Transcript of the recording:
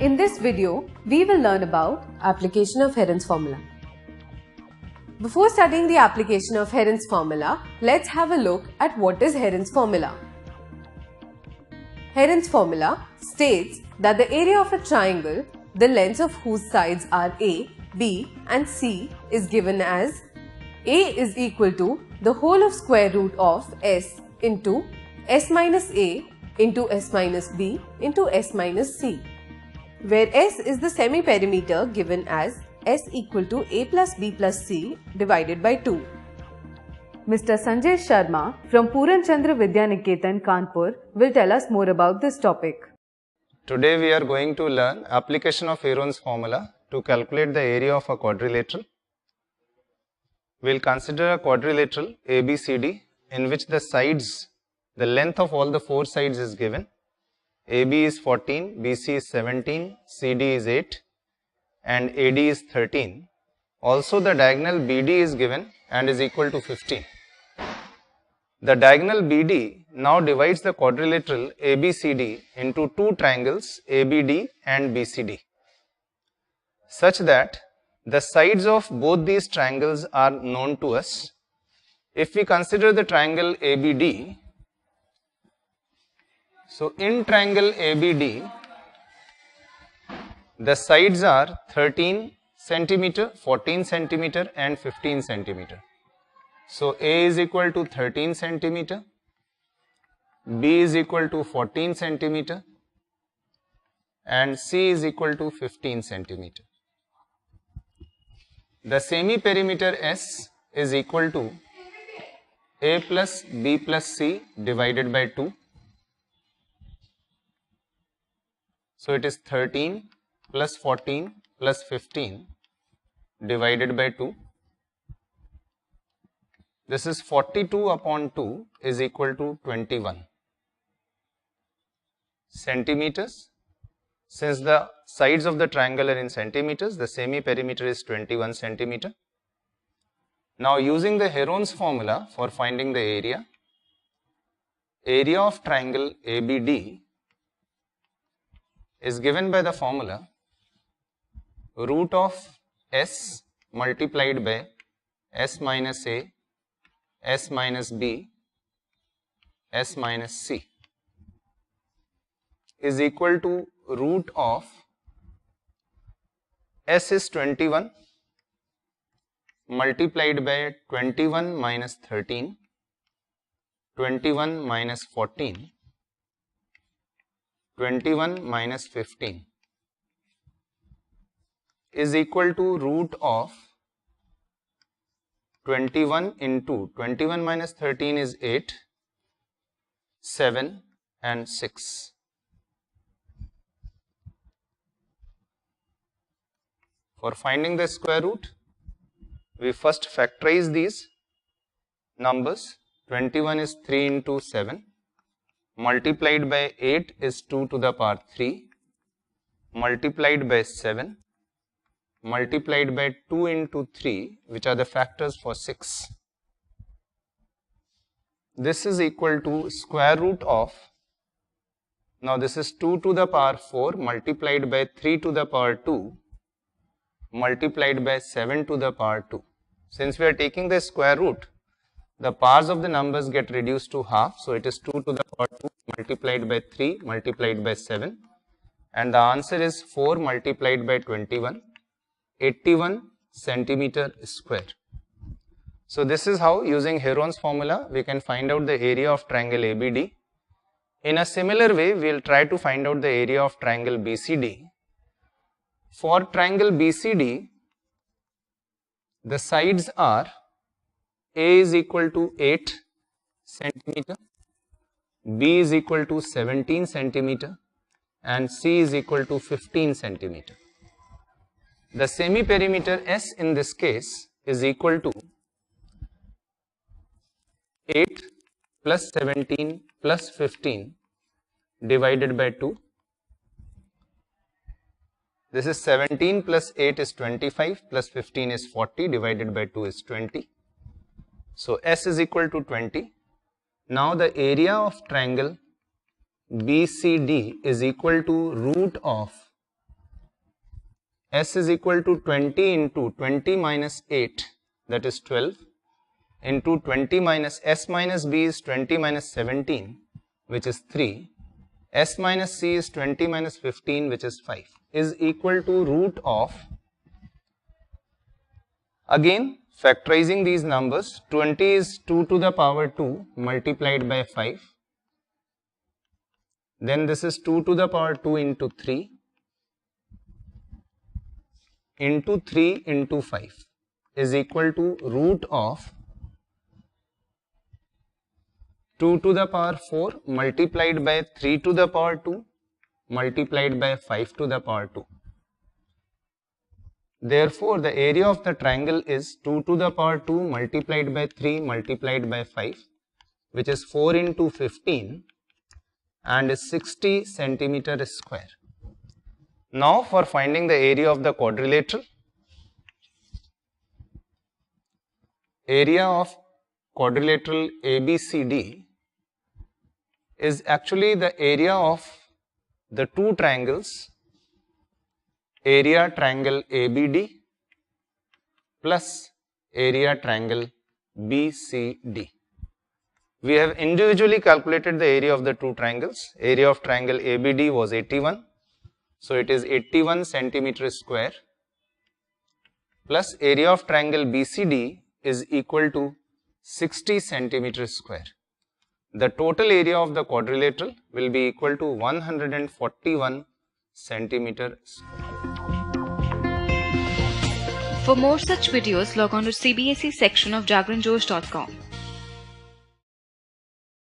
In this video, we will learn about application of Heron's formula. Before studying the application of Heron's formula, let's have a look at what is Heron's formula. Heron's formula states that the area of a triangle, the lengths of whose sides are A, B and C is given as A is equal to the whole of square root of S into S minus A into S minus B into S minus C, where S is the semi-perimeter given as S equal to A plus B plus C divided by 2. Mr. Sanjay Sharma from Puran Chandra Vidya Niketan, Kanpur will tell us more about this topic. Today we are going to learn application of Heron's formula to calculate the area of a quadrilateral. We will consider a quadrilateral ABCD in which the sides, the length of all the four sides is given. AB is 14, BC is 17, CD is 8 and AD is 13. Also the diagonal BD is given and is equal to 15. The diagonal BD now divides the quadrilateral ABCD into two triangles ABD and BCD, such that the sides of both these triangles are known to us. If we consider the triangle ABD, so in triangle ABD, the sides are 13 centimeter, 14 centimeter and 15 centimeter. So A is equal to 13 centimeter, B is equal to 14 centimeter and C is equal to 15 centimeter. The semi-perimeter S is equal to A plus B plus C divided by 2. So it is 13 plus 14 plus 15 divided by 2. This is 42 upon 2 is equal to 21 centimeters. Since the sides of the triangle are in centimeters, the semi-perimeter is 21 centimeter. Now using the Heron's formula for finding the area of triangle ABD is given by the formula root of S multiplied by S minus A, S minus B, S minus C is equal to root of S is 21 multiplied by 21 minus 13, 21 minus 14, 21 minus 15 is equal to root of 21 into 21 minus 13 is 8, 7 and 6. For finding the square root, we first factorize these numbers. 21 is 3 into 7 multiplied by 8 is 2 to the power 3 multiplied by 7 multiplied by 2 into 3, which are the factors for 6. This is equal to square root of, now this is 2 to the power 4 multiplied by 3 to the power 2 multiplied by 7 to the power 2. Since we are taking the square root, the powers of the numbers get reduced to half. So it is 2 to the power 2 multiplied by 3 multiplied by 7 and the answer is 4 multiplied by 21. 81 centimeter square. So this is how, using Heron's formula, we can find out the area of triangle ABD. In a similar way, we will try to find out the area of triangle BCD. For triangle BCD, the sides are A is equal to 8 centimeter, B is equal to 17 centimeter and C is equal to 15 centimeter. The semi-perimeter S in this case is equal to 8 plus 17 plus 15 divided by 2. This is 17 plus 8 is 25 plus 15 is 40 divided by 2 is 20. So S is equal to 20. Now the area of triangle BCD is equal to root of S is equal to 20 into 20 minus 8, that is 12, into 20 minus S minus B is 20 minus 17, which is 3. S minus C is 20 minus 15, which is 5, is equal to root of, again factorizing these numbers, 20 is 2 to the power 2 multiplied by 5. Then this is 2 to the power 2 into 3 into 3 into 5 is equal to root of 2 to the power 4 multiplied by 3 to the power 2 multiplied by 5 to the power 2. Therefore, the area of the triangle is 2 to the power 2 multiplied by 3 multiplied by 5, which is 4 into 15 and is 60 centimeter square. Now for finding the area of the quadrilateral, area of quadrilateral ABCD is actually the area of the two triangles, area triangle ABD plus area triangle BCD. We have individually calculated the area of the two triangles. Area of triangle ABD was 81, so it is 81 centimeter square, plus area of triangle BCD is equal to 60 centimeter square. The total area of the quadrilateral will be equal to 141 centimeter square. For more such videos, log on to CBSE section of jagranjosh.com.